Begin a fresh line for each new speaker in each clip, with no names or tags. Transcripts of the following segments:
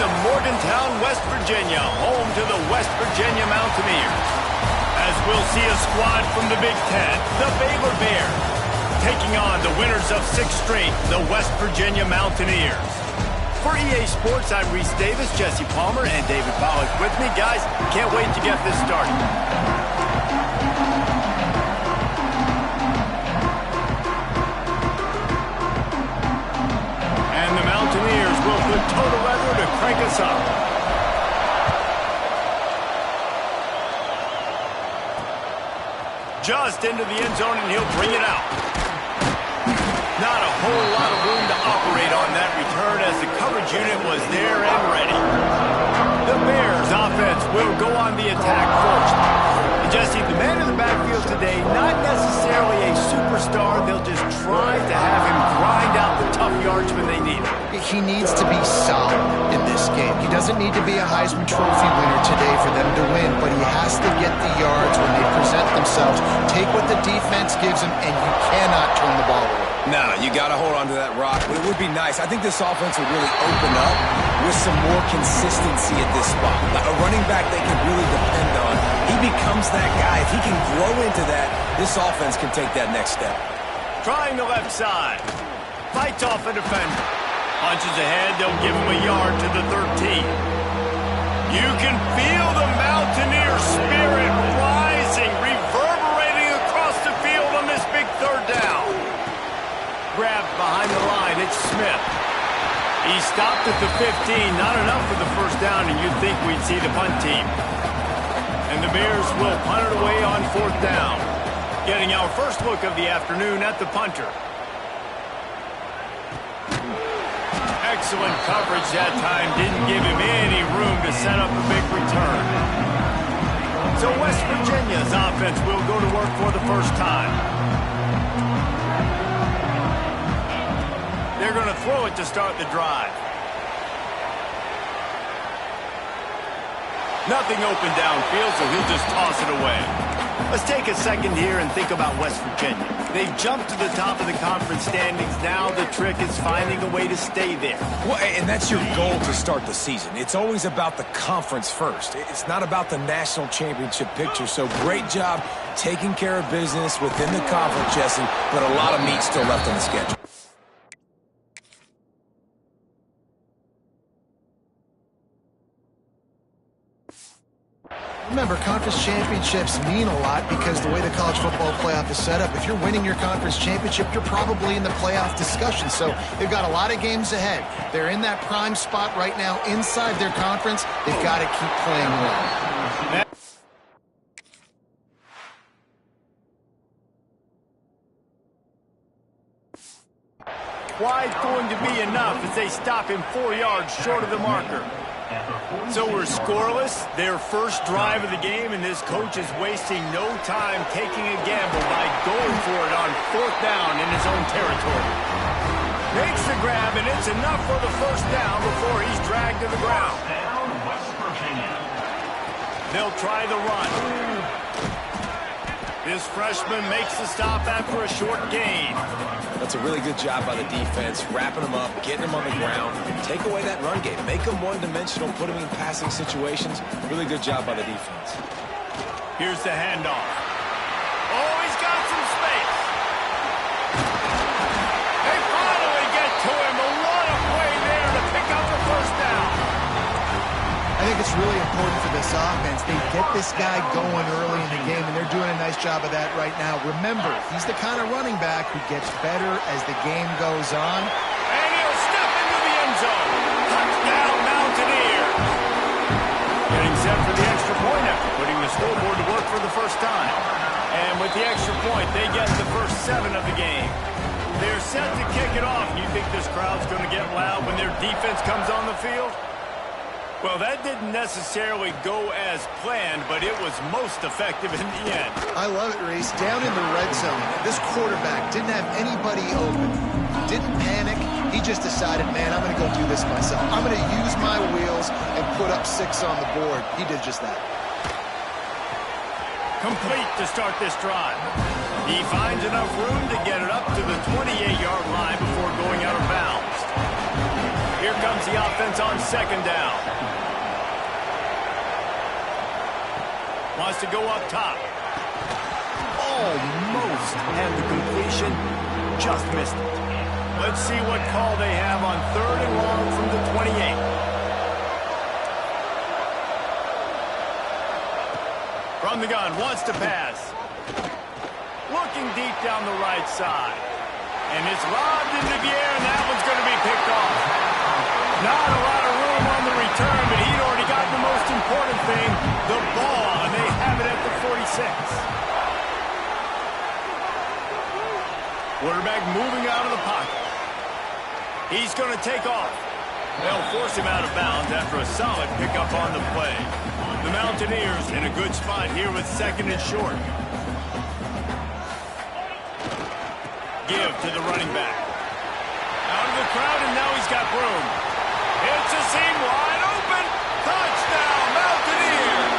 to Morgantown, West Virginia, home to the West Virginia Mountaineers. As we'll see a squad from the Big Ten, the Baylor Bears, taking on the winners of 6 straight, the West Virginia Mountaineers. For EA Sports, I'm Reese Davis, Jesse Palmer, and David Pollack with me. Guys, can't wait to get this started. And the Mountaineers will put total leather to crank us up. Just into the end zone, and he'll bring it out. Not a whole lot of room to operate on that return as the coverage unit was there and ready. The Bears offense will go on the attack first. And Jesse, the man in the backfield today, not necessarily a superstar. They'll just try to have him grind out the tough yards when they need it.
He needs to be solid in this game. He doesn't need to be a Heisman Trophy winner today for them to win, but he has to get the yards when they present themselves. Take what the defense gives him, and you cannot turn the ball away.
No, you got to hold on to that rock, but it would be nice. I think this offense would really open up with some more consistency at this spot. Like a running back they can really depend on. He becomes that guy. If he can grow into that, this offense can take that next step.
Trying the left side. Fights off a defender. Punches ahead, they'll give him a yard to the 13. You can feel the Mountaineer spirit rising, reverberating across the field on this big third down. Grabbed behind the line, it's Smith. He stopped at the 15, not enough for the first down, and you'd think we'd see the punt team. And the Bears will punt it away on 4th down. Getting our first look of the afternoon at the punter. Excellent coverage that time. Didn't give him any room to set up a big return. So West Virginia's offense will go to work for the first time. They're going to throw it to start the drive. Nothing open downfield, so he'll just toss it away. Let's take a second here and think about West Virginia. They've jumped to the top of the conference standings. Now the trick is finding a way to stay there.
Well, and that's your goal to start the season. It's always about the conference first. It's not about the national championship picture. So great job taking care of business within the conference, Jesse, but a lot of meat still left on the schedule.
Remember, conference championships mean a lot because the way the college football playoff is set up, if you're winning your conference championship, you're probably in the playoff discussion. So they've got a lot of games ahead. They're in that prime spot right now inside their conference. They've got to keep playing well.
Wide's going to be enough as they stop him 4 yards short of the marker. So we're scoreless, their first drive of the game, and this coach is wasting no time taking a gamble by going for it on 4th down in his own territory. Makes the grab, and it's enough for the first down before he's dragged to the ground. They'll try the run. This freshman makes the stop after a short gain.
That's a really good job by the defense, wrapping them up, getting them on the ground. Take away that run game. Make them one-dimensional, put them in passing situations. Really good job by the defense.
Here's the handoff. Oh, he's got some space. They finally get to him. A lot of play there to pick up the first down.
I think it's really important for this offense. They get this guy going early in the game, and they're doing a nice job of that right now. Remember, he's the kind of running back who gets better as the game goes on.
And he'll step into the end zone. Touchdown, Mountaineers. Getting set for the extra point after putting the scoreboard to work for the first time. And with the extra point, they get the first 7 of the game. They're set to kick it off. You think this crowd's going to get loud when their defense comes on the field? Well, that didn't necessarily go as planned, but it was most effective in the end.
I love it, Reese. Down in the red zone, this quarterback didn't have anybody open. Didn't panic. He just decided, man, I'm going to go do this myself. I'm going to use my wheels and put up 6 on the board. He did just that.
Complete to start this drive. He finds enough room to get it up to the 28-yard line before going out of bounds. Here comes the offense on second down. Wants to go up top. Almost had the completion. Just missed it. Let's see what call they have on 3rd and long from the 28. From the gun, wants to pass. Looking deep down the right side. And it's lobbed into the air, and that one's going to be picked off. Not a lot of room on the return, but he'd already got the most important thing, the ball, and they have it at the 46. Quarterback moving out of the pocket. He's going to take off. They'll force him out of bounds after a solid pickup on the play. The Mountaineers in a good spot here with 2nd and short. Give to the running back. Out of the crowd, and now he's got room. It's a seam wide open. Touchdown, Mountaineers.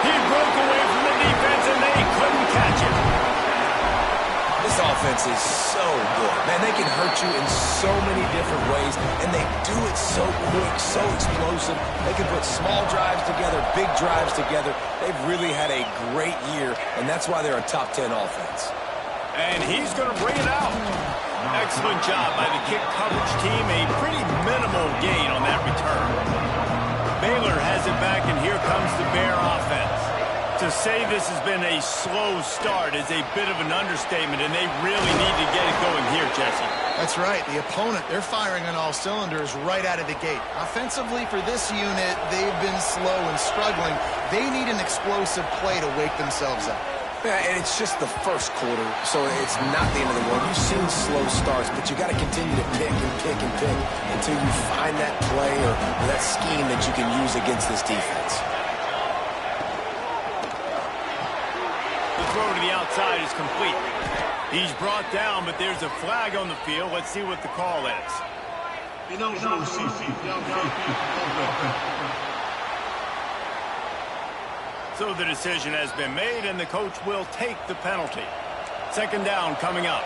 He broke away from the defense, and they couldn't catch him.
This offense is so good. Man, they can hurt you in so many different ways, and they do it so quick, so explosive. They can put small drives together, big drives together. They've really had a great year, and that's why they're a top 10 offense.
And he's going to bring it out. Excellent job by the kick coverage team. A pretty minimal gain on that return. Baylor has it back, and here comes the Bear offense. To say this has been a slow start is a bit of an understatement, and they really need to get it going here, Jesse.
That's right. The opponent, they're firing on all cylinders right out of the gate. Offensively, for this unit, they've been slow and struggling. They need an explosive play to wake themselves up.
Yeah, and it's just the first quarter, so it's not the end of the world. You've seen slow starts, but you got to continue to pick and pick and pick until you find that play or that scheme that you can use against this defense.
The throw to the outside is complete. He's brought down, but there's a flag on the field. Let's see what the call is. So the decision has been made, and the coach will take the penalty. 2nd down coming up.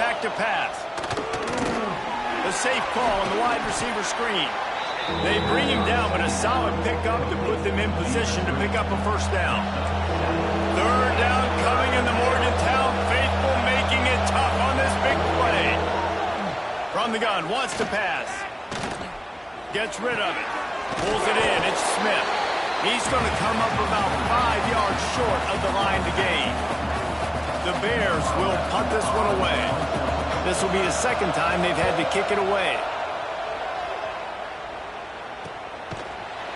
Back to pass. A safe call on the wide receiver screen. They bring him down, but a solid pickup to put them in position to pick up a 1st down. 3rd down coming in the Morgantown faithful, making it tough on this big play. From the gun, wants to pass. Gets rid of it. Pulls it in. It's Smith. He's going to come up about 5 yards short of the line to gain. The Bears will punt this one away. This will be the 2nd time they've had to kick it away.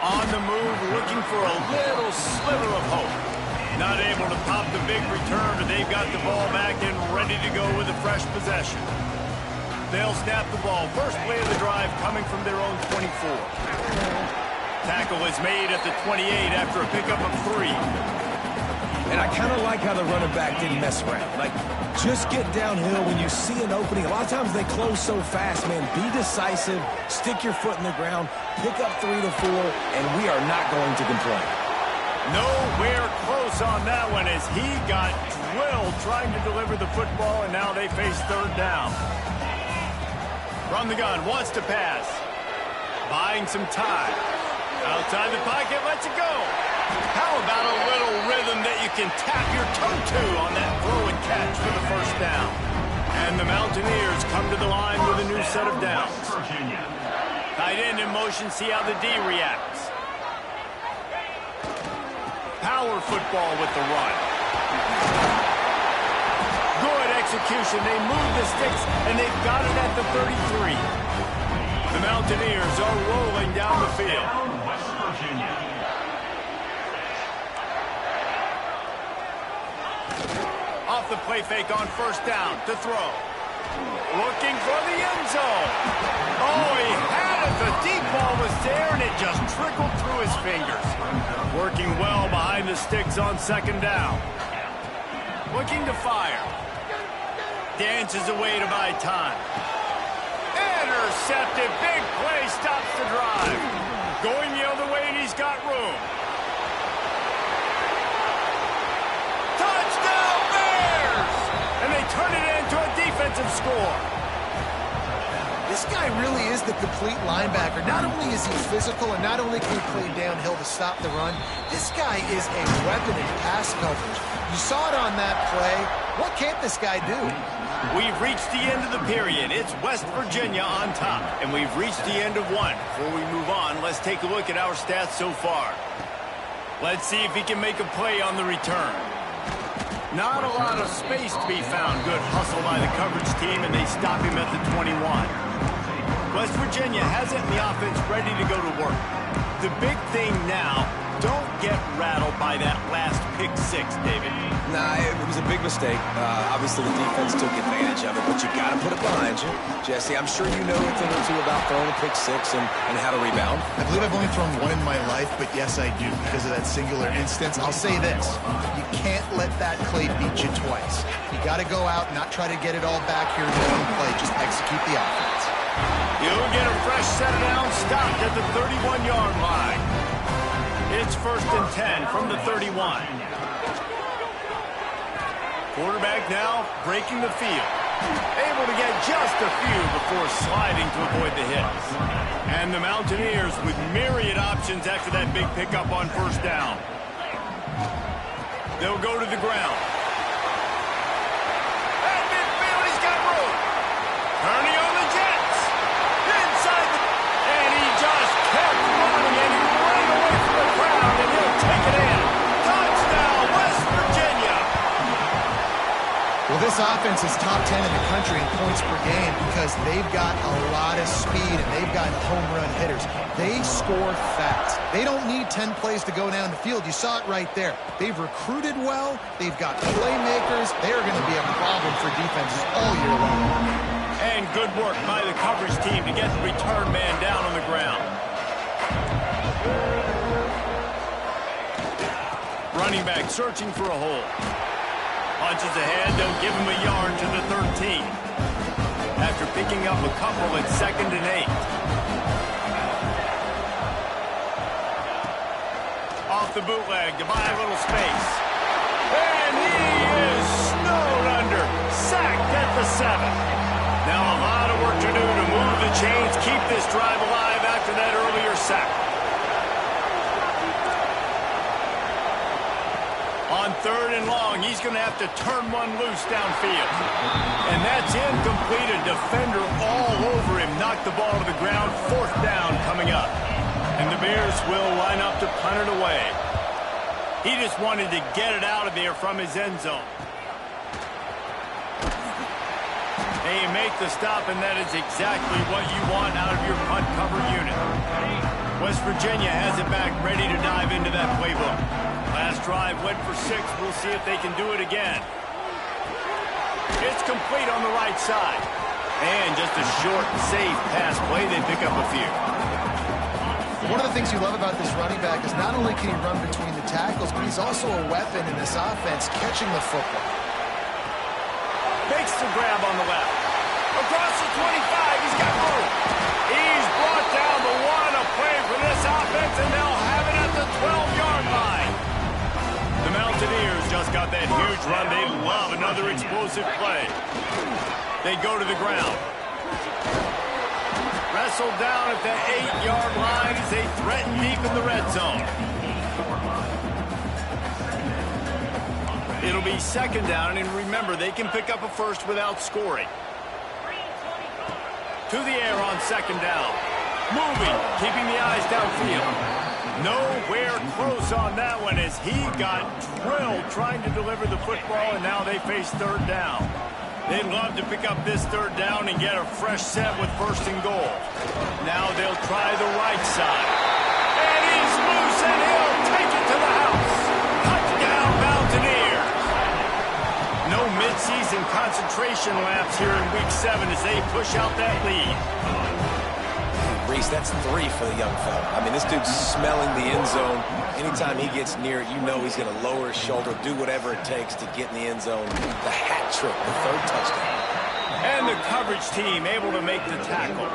On the move, looking for a little sliver of hope. Not able to pop the big return, but they've got the ball back and ready to go with a fresh possession. They'll snap the ball. First play of the drive coming from their own 24. Tackle is made at the 28 after a pickup of 3.
And I kind of like how the running back didn't mess around. Like, just get downhill when you see an opening. A lot of times they close so fast, man. Be decisive, stick your foot in the ground, pick up 3 to 4, and we are not going to complain.
Nowhere close on that one as he got drilled trying to deliver the football, and now they face 3rd down. From the gun, wants to pass. Buying some time. Outside the pocket, lets it go. How about a little rhythm that you can tap your toe to on that throw and catch for the 1st down? And the Mountaineers come to the line with a new set of downs. Tight end in motion, see how the D reacts. Power football with the run. Good execution. They move the sticks, and they've got it at the 33. The Mountaineers are rolling down the field. Off the play fake on 1st down to throw. Looking for the end zone. Oh, he had it. The deep ball was there, and it just trickled through his fingers. Working well behind the sticks on 2nd down. Looking to fire. Dances away to buy time. Intercepted. Big play. Stops the drive. Going the other way, and he's got room. Touchdown, Bears! And they turn it into a defensive score.
This guy really is the complete linebacker. Not only is he physical and not only can he play downhill to stop the run, this guy is a weapon in pass coverage. You saw it on that play. What can't this guy do?
We've reached the end of the period. It's West Virginia on top, and we've reached the end of one. Before we move on, let's take a look at our stats so far. Let's see if he can make a play on the return. Not a lot of space to be found. Good hustle by the coverage team, and they stop him at the 21. West Virginia has it in the offense ready to go to work. The big thing now, don't get rattled by that last pick six, David.
Nah, it was a big mistake. Obviously, the defense took advantage of it, but you got to put it behind you. Jesse, I'm sure you know a thing or two about throwing a pick six and how to rebound.
I believe I've only thrown one in my life, but yes, I do. Because of that singular instance, I'll say this. You can't let that play beat you twice. You got to go out and not try to get it all back here in the one play. Just execute the offense.
You'll get a fresh set down, stopped at the 31-yard line. It's 1st and 10 from the 31. Quarterback now breaking the field. Able to get just a few before sliding to avoid the hits. And the Mountaineers with myriad options after that big pickup on 1st down. They'll go to the ground. At midfield, he's got room. Turning on the Jets. Inside the... And he just kept running, and he ran away from the crowd, and he'll take it in. Touchdown, West Virginia.
Well, this offense is top 10 in the country in points per game because they've got a lot of speed and they've got home run hitters. They score fast. They don't need 10 plays to go down the field. You saw it right there. They've recruited well. They've got playmakers. They are going to be a problem for defenses all year long.
And good work by the coverage team to get the return man down on the ground. Running back searching for a hole. Punches ahead, they'll give him a yard to the 13. After picking up a couple at 2nd and 8. Off the bootleg to buy a little space. And he is snowed under. Sacked at the 7. Now a lot of work to do to move the chains, keep this drive alive after that earlier sack. On 3rd and long, he's going to have to turn one loose downfield. And that's incomplete. A defender all over him. Knocked the ball to the ground. 4th down coming up. And the Bears will line up to punt it away. He just wanted to get it out of there from his end zone. They make the stop, and that is exactly what you want out of your punt cover unit. West Virginia has it back, ready to dive into that playbook. Last drive went for 6. We'll see if they can do it again. It's complete on the right side. And just a short, safe pass play. They pick up a few.
One of the things you love about this running back is not only can he run between the tackles, but he's also a weapon in this offense catching the football.
Makes the grab on the left. Across the 25, he's got room. He's brought down the 1, a play for this offense, and they'll have it at the 12-yard line. The Mountaineers just got that huge run. They love another explosive play. They go to the ground. Wrestled down at the 8-yard line as they threaten deep in the red zone. It'll be 2nd down, and remember, they can pick up a first without scoring. To the air on 2nd down. Moving, keeping the eyes downfield. Nowhere close on that one as he got drilled trying to deliver the football, and now they face 3rd down. They'd love to pick up this 3rd down and get a fresh set with 1st and goal. Now they'll try the right side. And he's loose, and he'll take it to the house. Touchdown, Mountaineers. No midseason concentration laps here in Week 7 as they push out that lead.
Reese, that's 3 for the young fella. I mean, this dude's smelling the end zone. Anytime he gets near it, you know he's going to lower his shoulder, do whatever it takes to get in the end zone. The hat trick, the 3rd touchdown.
And the coverage team able to make the tackle.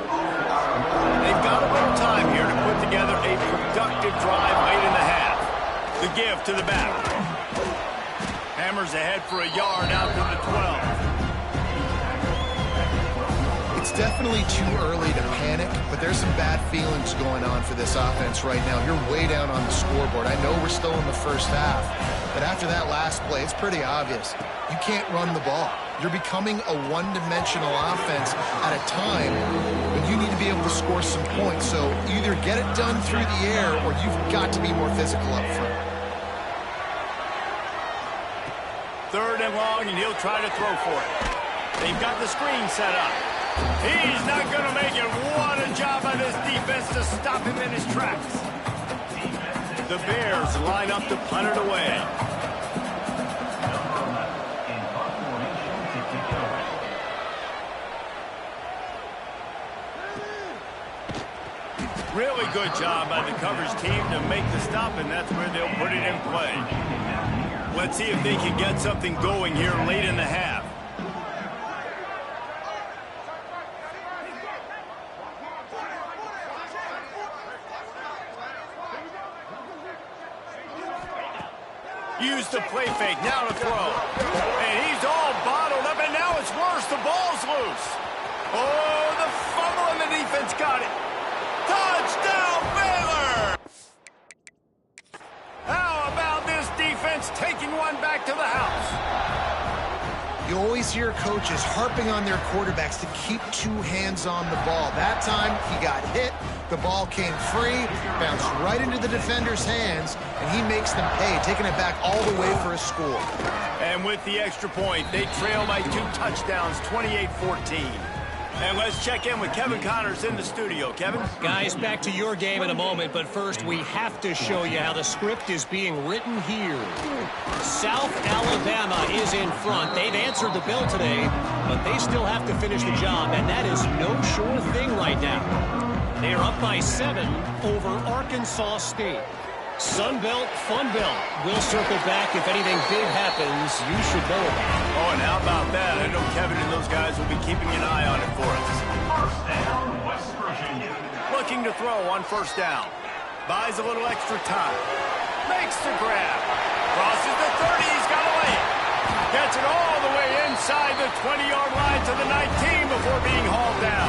They've got a little time here to put together a productive drive late in the half. The give to the back. Hammers ahead for a yard out to the 12.
definitely too early to panic, but there's some bad feelings going on for this offense right now. You're way down on the scoreboard. I know we're still in the first half, but after that last play, it's pretty obvious. You can't run the ball. You're becoming a one-dimensional offense at a time when you need to be able to score some points. So either get it done through the air or you've got to be more physical up front.
3rd and long, and he'll try to throw for it. They've got the screen set up. He's not going to make it. What a job by this defense to stop him in his tracks. The Bears line up to punt it away. Really good job by the coverage team to make the stop, and that's where they'll put it in play. Let's see if they can get something going here late in the half. Use the play fake, now to throw. And he's all bottled up, and now it's worse. The ball's loose. Oh, the fumble, and the defense got it. Touchdown, Baylor! How about this defense taking one back to the house?
You always hear coaches harping on their quarterbacks to keep 2 hands on the ball. That time, he got hit. The ball came free, bounced right into the defender's hands, and he makes them pay, taking it back all the way for a score.
And with the extra point, they trail by 2 touchdowns, 28-14. And let's check in with Kevin Connors in the studio. Kevin?
Guys, back to your game in a moment, but first we have to show you how the script is being written here. South Alabama is in front. They've answered the bell today, but they still have to finish the job, and that is no sure thing right now. They are up by 7 over Arkansas State. Sun Belt, Fun Belt. We'll circle back if anything big happens. You should know about it.
Oh, and how about that? I know Kevin and those guys will be keeping an eye on it for us.
First down, West Virginia.
Looking to throw on 1st down. Buys a little extra time. Makes the grab. Crosses the 30. He's got to lay it. Gets it all the way inside the 20-yard line to the 19 before being hauled down.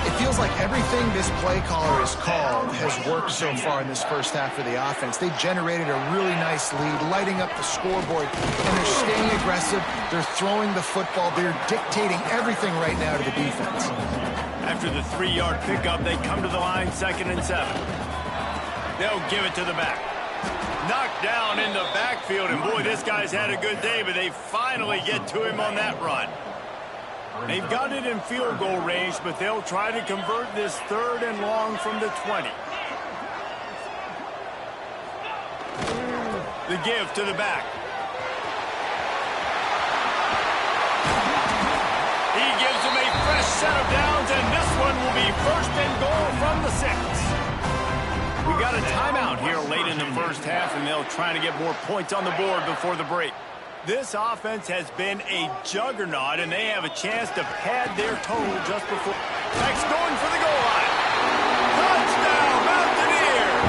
It feels like everything this play caller has called has worked so far in this first half of the offense. They generated a really nice lead, lighting up the scoreboard, and they're staying aggressive. They're throwing the football. They're dictating everything right now to the defense.
After the 3-yard pickup, they come to the line 2nd and 7. They'll give it to the back. Knocked down in the backfield, and boy, this guy's had a good day, but they finally get to him on that run. They've got it in field goal range, but they'll try to convert this 3rd and long from the 20. The give to the back. He gives them a fresh set of downs, and this one will be 1st and goal from the 6. We got a timeout here late in the first half, and they'll try to get more points on the board before the break. This offense has been a juggernaut, and they have a chance to pad their total just before. Next, going for the goal line. Touchdown, Mountaineers!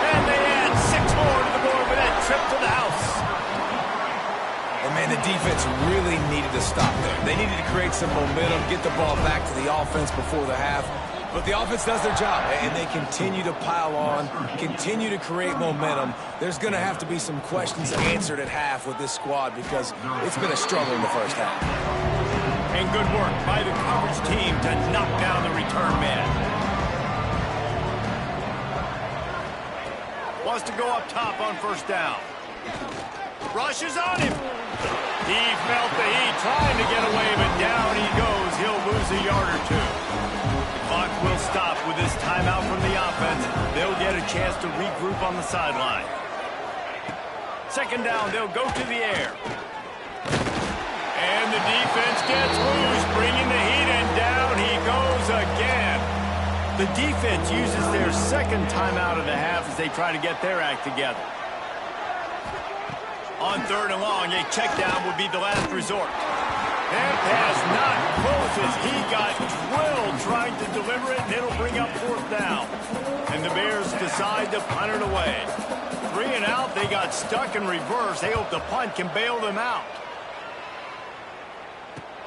And they add 6 more to the board with that trip to the house.
And man, the defense really needed to stop there. They needed to create some momentum, get the ball back to the offense before the half. But the offense does their job, and they continue to pile on, continue to create momentum. There's going to have to be some questions answered at half with this squad because it's been a struggle in the first half.
And good work by the coverage team to knock down the return man. Wants to go up top on 1st down. Rushes on him. He felt the heat trying to get away, but down he goes. He'll lose a yard or 2. Clock will stop with this timeout from the offense. They'll get a chance to regroup on the sideline. 2nd down, they'll go to the air. And the defense gets loose, bringing the heat, and down he goes again. The defense uses their 2nd timeout of the half as they try to get their act together. On 3rd and long, a check down would be the last resort. That pass not close as he got drilled trying to deliver it, and it'll bring up 4th down. And the Bears decide to punt it away. 3 and out, they got stuck in reverse. They hope the punt can bail them out.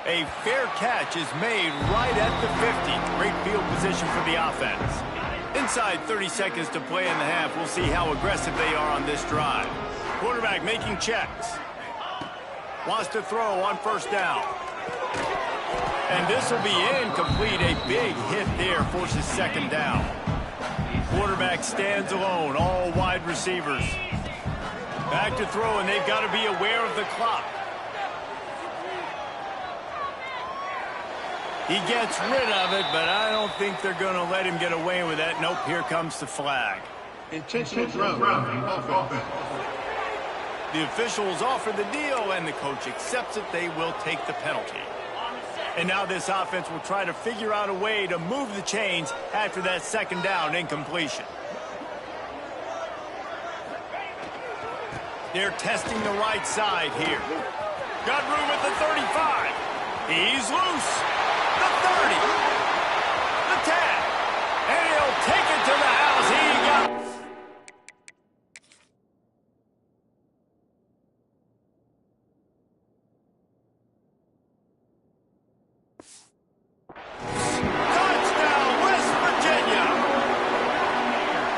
A fair catch is made right at the 50. Great field position for the offense. Inside 30 seconds to play in the half. We'll see how aggressive they are on this drive. Quarterback making checks. Wants to throw on first down. And this will be incomplete. A big hit there forces second down. Quarterback stands alone. All wide receivers. Back to throw, and they've got to be aware of the clock. He gets rid of it, but I don't think they're going to let him get away with that. Nope, here comes the flag.
Intentional grounding offense.
The officials offer the deal, and the coach accepts it. They will take the penalty. And now this offense will try to figure out a way to move the chains after that second down incompletion. They're testing the right side here. Got room at the 35. He's loose. The 30. The 10. And he'll take it to the house. He got... Touchdown, West Virginia.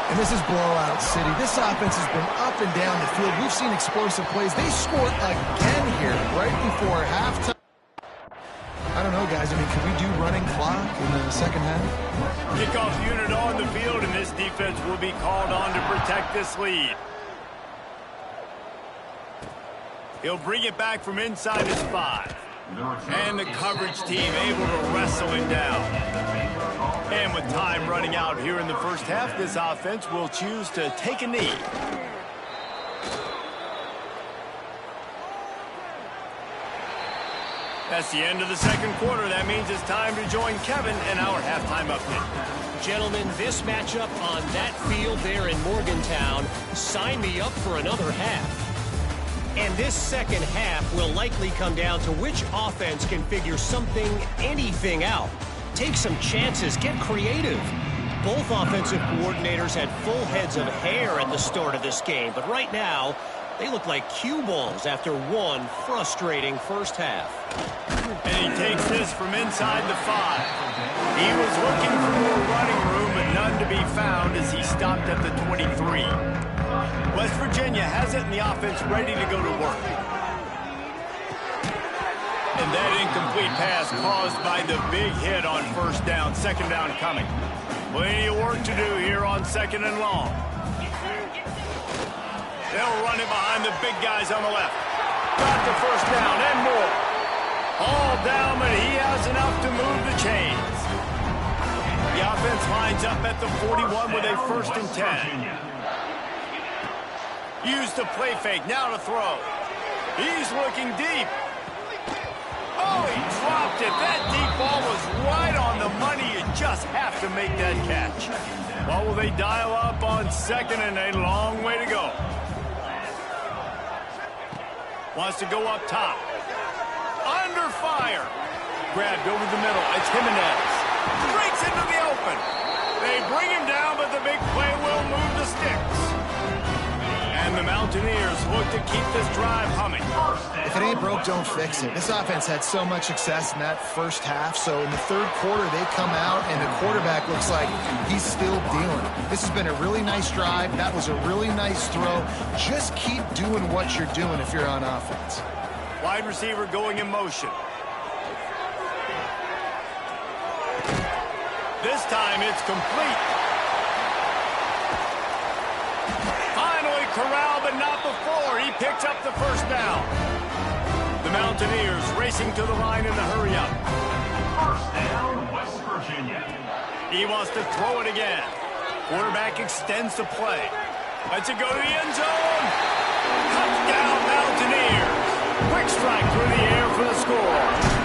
And this is blowout city. This offense has been up and down the field. We've seen explosive plays. They scored again here right before halftime. I don't know, guys. I mean, can we do running clock in the second half?
Kickoff unit on the field, and this defense will be called on to protect this lead. He'll bring it back from inside his 5. And the coverage team able to wrestle him down. And with time running out here in the first half, this offense will choose to take a knee. That's the end of the second quarter. That means it's time to join Kevin in our halftime update.
Gentlemen, this matchup on that field there in Morgantown, sign me up for another half. And this second half will likely come down to which offense can figure something, anything out. Take some chances, get creative. Both offensive coordinators had full heads of hair at the start of this game, but right now, they look like cue balls after one frustrating first half.
And he takes this from inside the 5. He was looking for more running room, but none to be found as he stopped at the 23. West Virginia has it in the offense ready to go to work. And that incomplete pass caused by the big hit on first down. Second down coming. Plenty of work to do here on second and long. They'll run it behind the big guys on the left. Got the first down and more. All down, but he has enough to move the chains. The offense lines up at the 41 with a 1st and 10. Use the play fake, now to throw. He's looking deep. Oh, he dropped it. That deep ball was right on the money. You just have to make that catch. Well, will they dial up on second and a long way to go? Wants to go up top. Under fire. Grabbed over the middle. It's Jimenez. Breaks into the open. They bring him down, but the big play will move the sticks. And the Mountaineers look to keep this drive humming.
If it ain't broke, don't fix it. This offense had so much success in that first half, so in the third quarter they come out and the quarterback looks like he's still dealing. This has been a really nice drive. That was a really nice throw. Just keep doing what you're doing if you're on offense.
Wide receiver going in motion. This time it's complete. Finally corralled, but not before. He picks up the first down. The Mountaineers racing to the line in the hurry-up.
First down, West Virginia.
He wants to throw it again. Quarterback extends the play. Lets it go to the end zone. Touchdown, Mountaineers. Quick strike through the air for the score.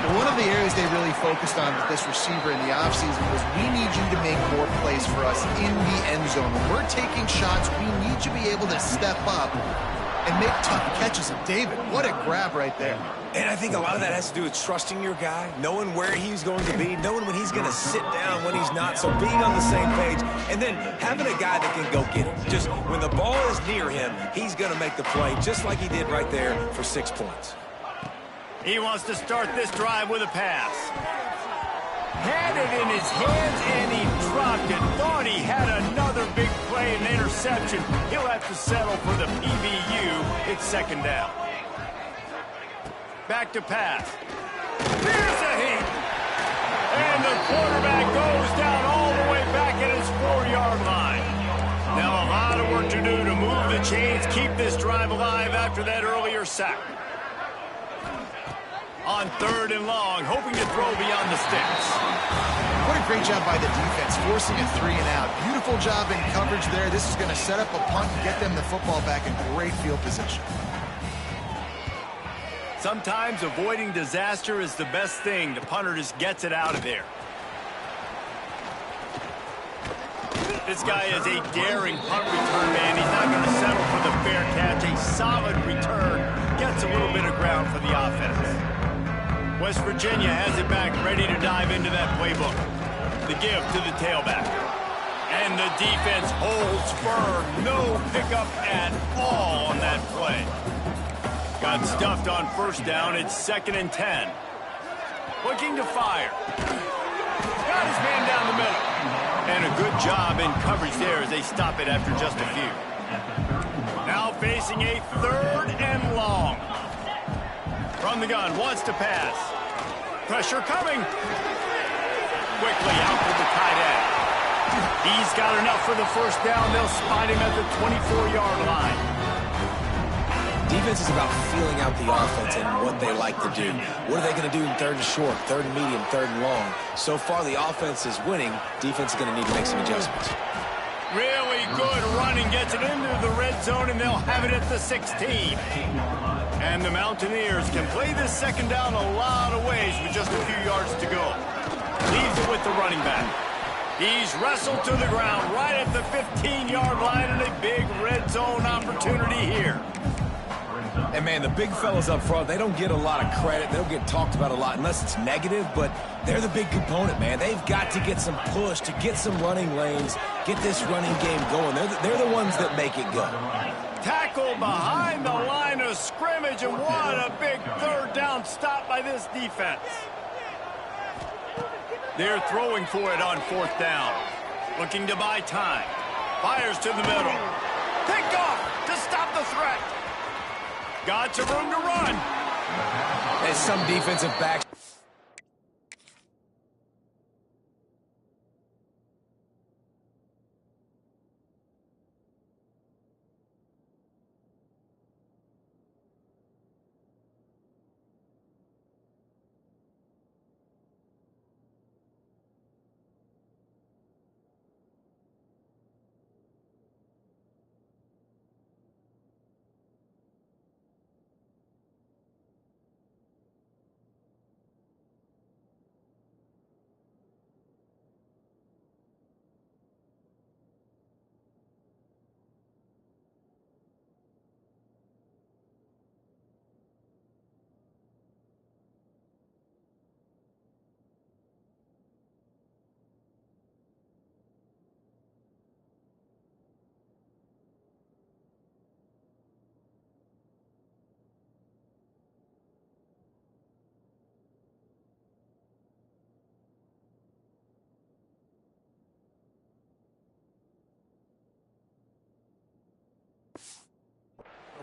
One of the areas they really focused on with this receiver in the offseason was we need you to make more plays for us in the end zone. When we're taking shots, we need you to be able to step up and make tough catches. And David, what a grab right there.
And I think a lot of that has to do with trusting your guy, knowing where he's going to be, knowing when he's going to sit down, when he's not. So being on the same page, and then having a guy that can go get it. Just when the ball is near him, he's going to make the play, just like he did right there for 6 points.
He wants to start this drive with a pass. Had it in his hands, and he dropped it. Thought he had another big play and interception. He'll have to settle for the PBU. It's second down. Back to pass. Here's a hit. And the quarterback goes down all the way back at his 4-yard line. Now a lot of work to do to move the chains, keep this drive alive after that earlier sack. On 3rd and long, hoping to throw beyond the sticks.
What a great job by the defense, forcing a 3 and out. Beautiful job in coverage there. This is going to set up a punt and get them the football back in great field position.
Sometimes avoiding disaster is the best thing. The punter just gets it out of there. This guy is a daring punt return man. He's not going to settle for the fair catch. A solid return gets a little bit of ground for the offense. West Virginia has it back, ready to dive into that playbook. The give to the tailback. And the defense holds firm. No pickup at all on that play. Got stuffed on 1st down. It's 2nd and 10. Looking to fire. Got his man down the middle. And a good job in coverage there as they stop it after just a few. Now facing a 3rd and long. From the gun, wants to pass. Pressure coming. Quickly out to the tight end. He's got enough for the 1st down. They'll spot him at the 24-yard line.
Defense is about feeling out the offense and what they like to do. What are they going to do in 3rd and short, 3rd and medium, 3rd and long? So far, the offense is winning. Defense is going to need to make some adjustments.
Really good running. Gets it into the red zone, and they'll have it at the 16. And the Mountaineers can play this 2nd down a lot of ways with just a few yards to go. Leaves it with the running back. He's wrestled to the ground right at the 15-yard line, and a big red zone opportunity here.
And, man, the big fellas up front, they don't get a lot of credit. They don't get talked about a lot unless it's negative, but they're the big component, man. They've got to get some push, to get some running lanes, get this running game going. They're the ones that make it go.
Tackle behind the line of scrimmage, and what a big 3rd down stop by this defense. They're throwing for it on 4th down. Looking to buy time. Fires to the middle. Picked off to stop the threat. Got some room to run.
As some defensive backs.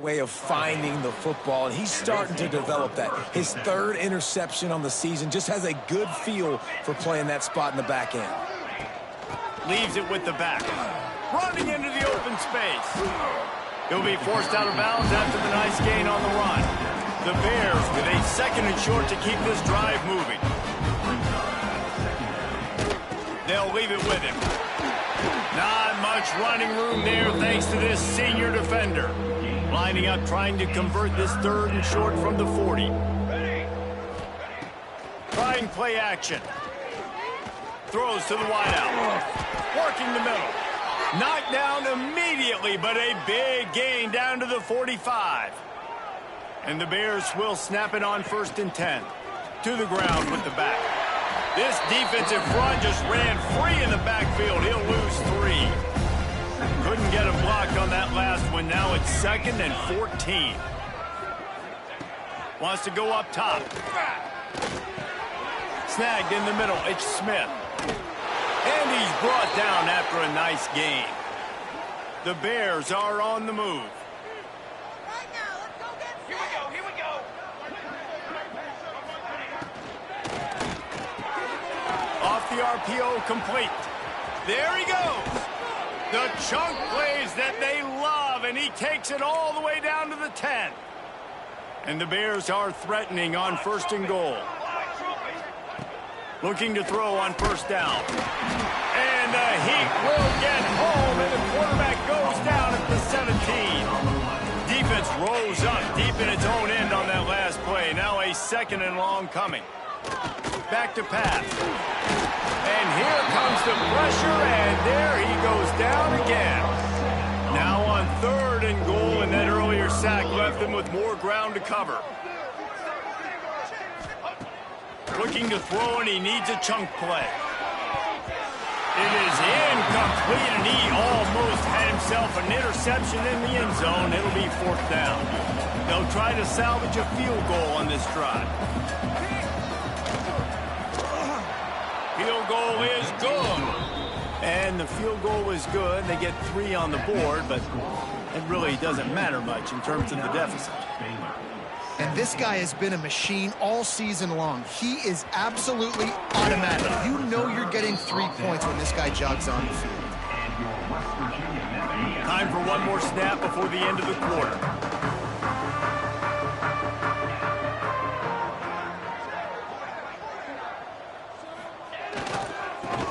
Way of finding the football, and he's starting to develop that. His 3rd interception on the season, just has a good feel for playing that spot in the back end.
Leaves it with the back. Running into the open space. He'll be forced out of bounds after the nice gain on the run. The Bears with a 2nd and short to keep this drive moving. They'll leave it with him. Not much running room there thanks to this senior defender. Lining up, trying to convert this 3rd and short from the 40. Trying play action. Throws to the wideout. Working the middle. Knocked down immediately, but a big gain down to the 45. And the Bears will snap it on 1st and 10. To the ground with the back. This defensive front just ran free in the backfield. He'll lose 3. Couldn't get him blocked on that last one. Now it's 2nd and 14. Wants to go up top. Snagged in the middle. It's Smith. And he's brought down after a nice gain. The Bears are on the move.
Here we go.
Off the RPO, complete. There he goes. The chunk plays that they love, and he takes it all the way down to the 10. And the Bears are threatening on 1st and goal. Looking to throw on 1st down. And the Heat will get home, and the quarterback goes down at the 17. Defense rose up deep in its own end on that last play. Now a 2nd and long coming. Back to pass. And here comes the pressure, and there he goes down again. Now on 3rd and goal, and that earlier sack left them with more ground to cover. Looking to throw, and he needs a chunk play. It is incomplete, and he almost had himself an interception in the end zone. It'll be 4th down. They'll try to salvage a field goal on this drive. Field goal is good. And the field goal is good. They get 3 on the board, but it really doesn't matter much in terms of the deficit.
And this guy has been a machine all season long. He is absolutely automatic. You know you're getting 3 points when this guy jogs on the field.
Time for one more snap before the end of the quarter.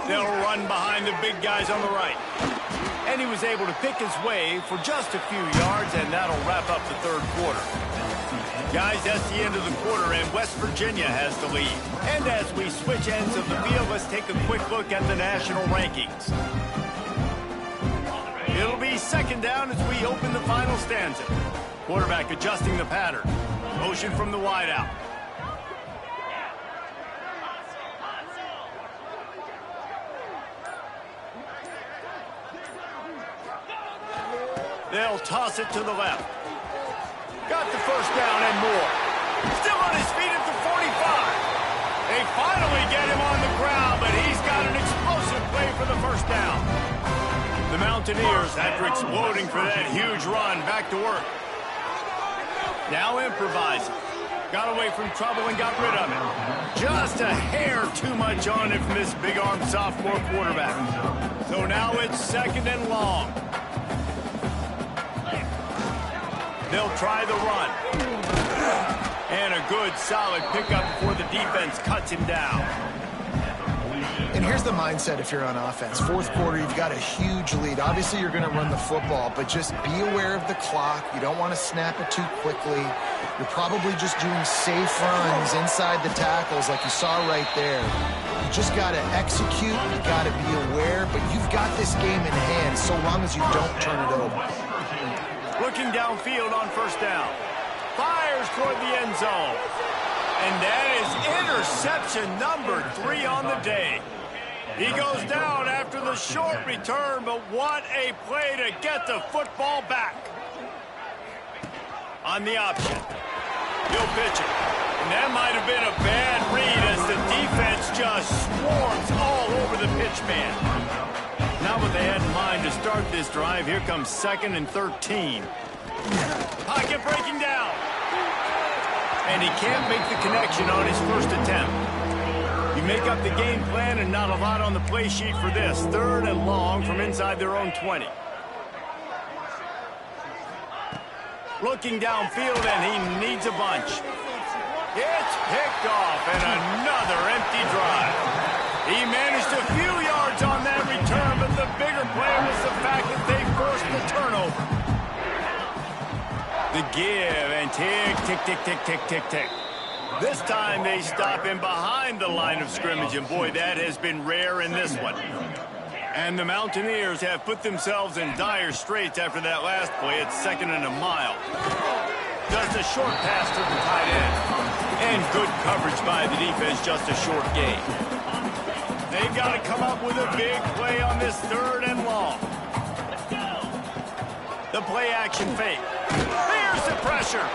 They'll run behind the big guys on the right. And he was able to pick his way for just a few yards, and that'll wrap up the 3rd quarter. Guys, that's the end of the quarter, and West Virginia has the lead. And as we switch ends of the field, let's take a quick look at the national rankings. It'll be 2nd down as we open the final stanza. Quarterback adjusting the pattern. Motion from the wideout. They'll toss it to the left. Got the 1st down and more. Still on his feet at the 45. They finally get him on the ground, but he's got an explosive play for the 1st down. The Mountaineers, after exploding for that huge run, back to work. Now improvising. Got away from trouble and got rid of it. Just a hair too much on it from this big-armed sophomore quarterback. So now it's 2nd and long. They'll try the run. And a good, solid pickup before the defense cuts him down.
And here's the mindset if you're on offense. 4th quarter, you've got a huge lead. Obviously, you're going to run the football, but just be aware of the clock. You don't want to snap it too quickly. You're probably just doing safe runs inside the tackles like you saw right there. You just got to execute. You got to be aware, but you've got this game in hand so long as you don't turn it over.
Looking downfield on 1st down. Fires toward the end zone. And that is interception number 3 on the day. He goes down after the short return, but what a play to get the football back. On the option. He'll pitch it. And that might have been a bad read as the defense just swarms all over the pitch man. Not what they had in mind to start this drive. Here comes 2nd and 13. Pocket breaking down. And he can't make the connection on his 1st attempt. You make up the game plan and not a lot on the play sheet for this. 3rd and long from inside their own 20. Looking downfield, and he needs a bunch. It's picked off, and another empty drive. He managed a few yards on that return, but the bigger play was the fact that they forced the turnover. The give, and tick, tick, tick, tick, tick, tick, tick. This time they stop him behind the line of scrimmage, and boy, that has been rare in this one. And the Mountaineers have put themselves in dire straits after that last play. It's 2nd and a mile. Just a short pass to the tight end. And good coverage by the defense, just a short gain. They've got to come up with a big play on this 3rd and long. The play action fake. Here's the pressure.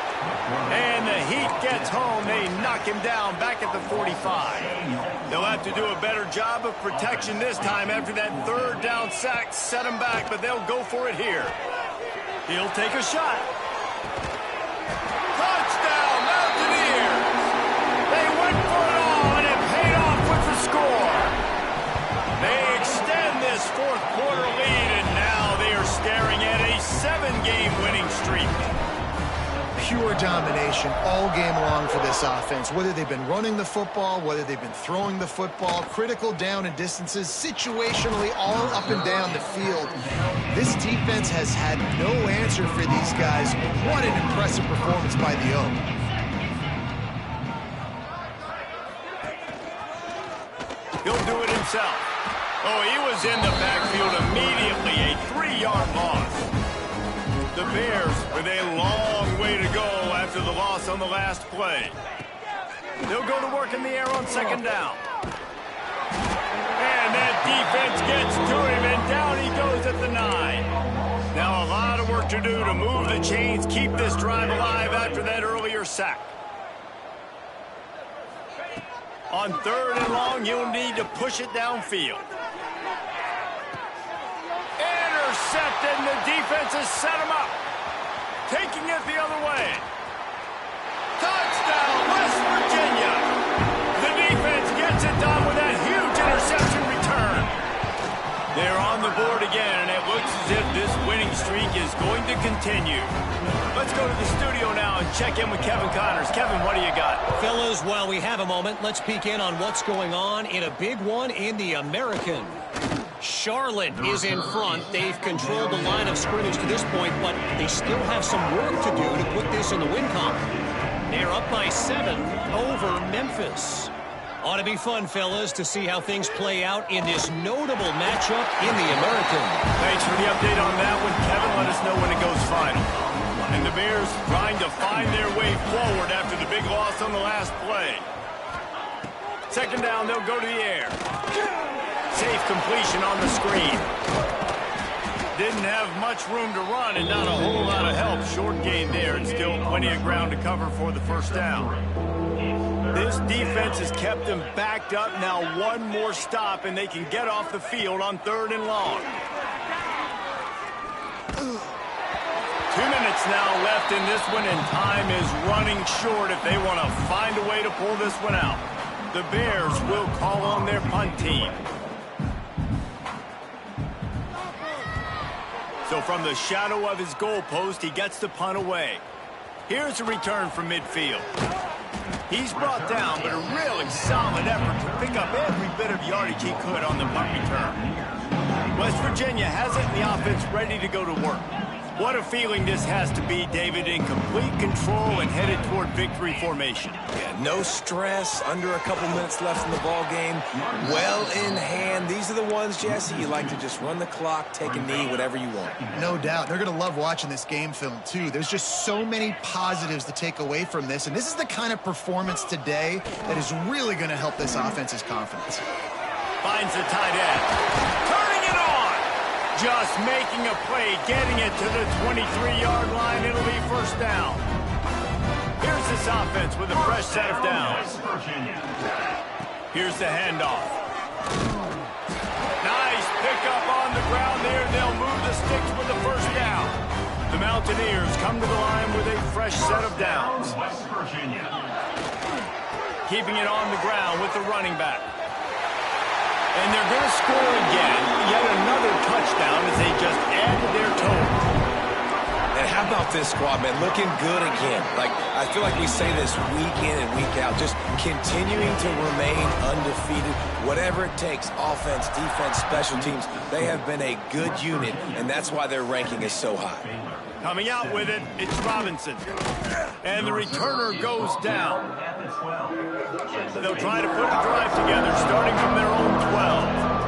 And the heat gets home. They knock him down back at the 45. They'll have to do a better job of protection this time after that third down sack set him back, but they'll go for it here. He'll take a shot. Touchdown, Mountaineers! They went for it all, and it paid off with the score. They extend this fourth quarter lead, and now they are staring at a 7-game winning streak.
Pure domination all game long for this offense. Whether they've been running the football, whether they've been throwing the football, critical down and distances, situationally all up and down the field. This defense has had no answer for these guys. What an impressive performance by the Oak.
He'll do it himself. Oh, he was in the backfield immediately. A 3-yard loss. The Bears with a long way to go after the loss on the last play. They'll go to work in the air on second down. And that defense gets to him, and down he goes at the 9. Now a lot of work to do to move the chains, keep this drive alive after that earlier sack. On third and long, you'll need to push it downfield. Intercepted, and the defense has set him up. Taking it the other way. Touchdown, West Virginia. The defense gets it done with that huge interception return. They're on the board again, and it looks as if this winning streak is going to continue. Let's go to the studio now and check in with Kevin Connors. Kevin, what do you got?
Fellas, while we have a moment, let's peek in on what's going on in a big one in the American. Charlotte is in front. They've controlled the line of scrimmage to this point, but they still have some work to do to put this in the win column. They're up by 7 over Memphis. Ought to be fun, fellas, to see how things play out in this notable matchup in the American.
Thanks for the update on that one, Kevin. Let us know when it goes final. And the Bears trying to find their way forward after the big loss on the last play. Second down, they'll go to the air. Safe completion on the screen. Didn't have much room to run and not a whole lot of help. Short gain there and still plenty of ground to cover for the first down. This defense has kept them backed up. Now one more stop and they can get off the field on third and long. 2 minutes now left in this one, and time is running short if they want to find a way to pull this one out. The Bears will call on their punt team. So from the shadow of his goalpost, he gets the punt away. Here's a return from midfield. He's brought down, but a really solid effort to pick up every bit of yardage he could on the punt return. West Virginia has it, and the offense ready to go to work. What a feeling this has to be, David, in complete control and headed toward victory formation.
Yeah, no stress, under a couple minutes left in the ball game, well in hand. These are the ones, Jesse, you like to just run the clock, take a knee, whatever you want.
No doubt. They're going to love watching this game film, too. There's just so many positives to take away from this, and this is the kind of performance today that is really going to help this offense's confidence.
Finds the tight end. Turning it on. Just making a play, getting it to the 23-yard line. It'll be first down. Here's this offense with a fresh set of downs. Here's the handoff. Nice pickup on the ground there. They'll move the sticks with the first down. The Mountaineers come to the line with a fresh set of downs. Keeping it on the ground with the running back. And they're going to score again. Yet another touchdown as they just added their total.
And how about this squad, man? Looking good again. Like, I feel like we say this week in and week out, just continuing to remain undefeated. Whatever it takes, offense, defense, special teams, they have been a good unit, and that's why their ranking is so high.
Coming out with it, it's Robinson. And the returner goes down. They'll try to put a drive together, starting from their own 12.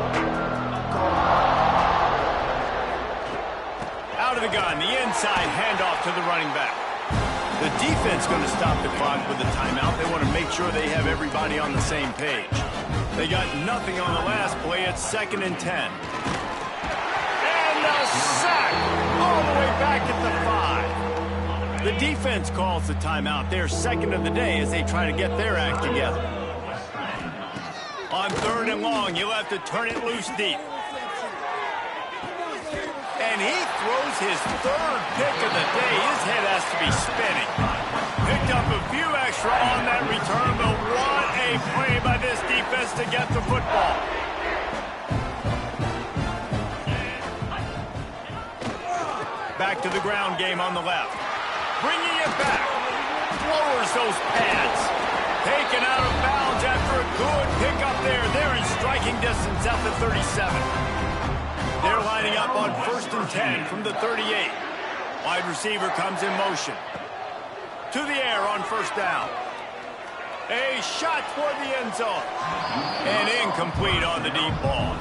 Out of the gun, the inside handoff to the running back. The defense going to stop the clock with a timeout. They want to make sure they have everybody on the same page. They got nothing on the last play. It's 2nd and 10. And a sack all the way back at the 5. The defense calls the timeout. They're second of the day as they try to get their act together. On 3rd and long, you'll have to turn it loose deep. And he throws his 3rd pick of the day. His head has to be spinning. Picked up a few extra on that return, but what a play by this defense to get the football. Back to the ground game on the left. Bringing it back. Lowers those pads. Taken out of bounds after a good pickup there. They're in striking distance at the 37. They're lining up on 1st and 10 from the 38. Wide receiver comes in motion. To the air on 1st down. A shot for the end zone. And incomplete on the deep ball.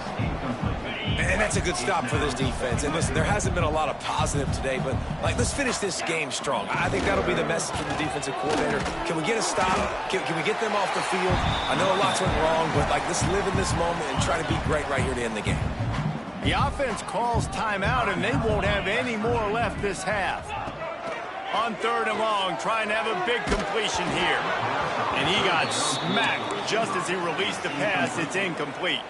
And that's a good stop for this defense. And listen, there hasn't been a lot of positive today, but let's finish this game strong. I think that'll be the message from the defensive coordinator. Can we get a stop? Can we get them off the field? I know lots went wrong, but let's live in this moment and try to be great right here to end the game.
The offense calls timeout, and they won't have any more left this half. On 3rd and long, trying to have a big completion here. And he got smacked just as he released the pass. It's incomplete.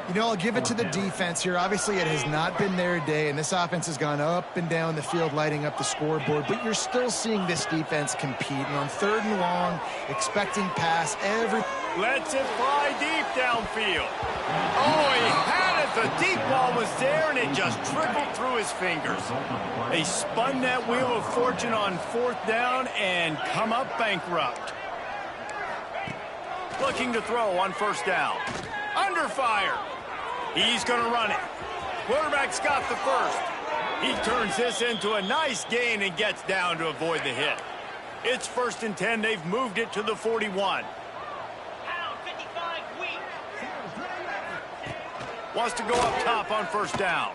You know, I'll give it to the defense here. Obviously, it has not been their day, and this offense has gone up and down the field, lighting up the scoreboard. But you're still seeing this defense compete. And on 3rd and long, expecting pass every...
Lets it fly deep downfield. Oh, he had it. The deep ball was there, and it just trickled through his fingers. They spun that wheel of fortune on 4th down and come up bankrupt. Looking to throw on 1st down. Under fire. He's going to run it. Quarterback's got the 1st. He turns this into a nice gain and gets down to avoid the hit. It's 1st and 10. They've moved it to the 41. Wants to go up top on 1st down.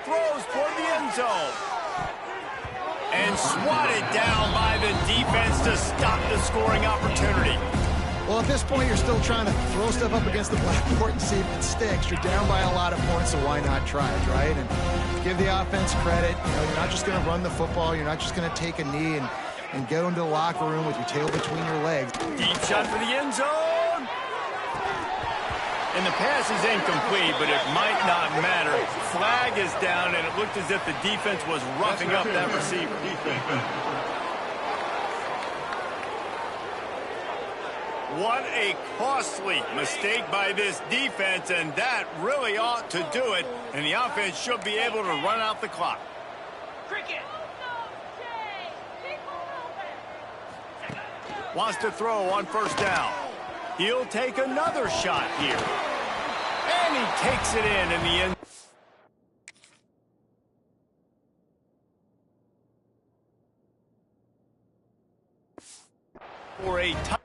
Throws toward the end zone. And swatted down by the defense to stop the scoring opportunity.
Well, at this point, you're still trying to throw stuff up against the blackboard and see if it sticks. You're down by a lot of points, so why not try it, right? And give the offense credit. You know, you're not just going to run the football. You're not just going to take a knee and go into the locker room with your tail between your legs.
Deep shot for the end zone. And the pass is incomplete, but it might not matter. Flag is down, and it looked as if the defense was roughing up that receiver. What a costly mistake by this defense, and that really ought to do it. And the offense should be able to run out the clock. Wants to throw on 1st down. He'll take another shot here. And he takes it in the end. For a touchdown.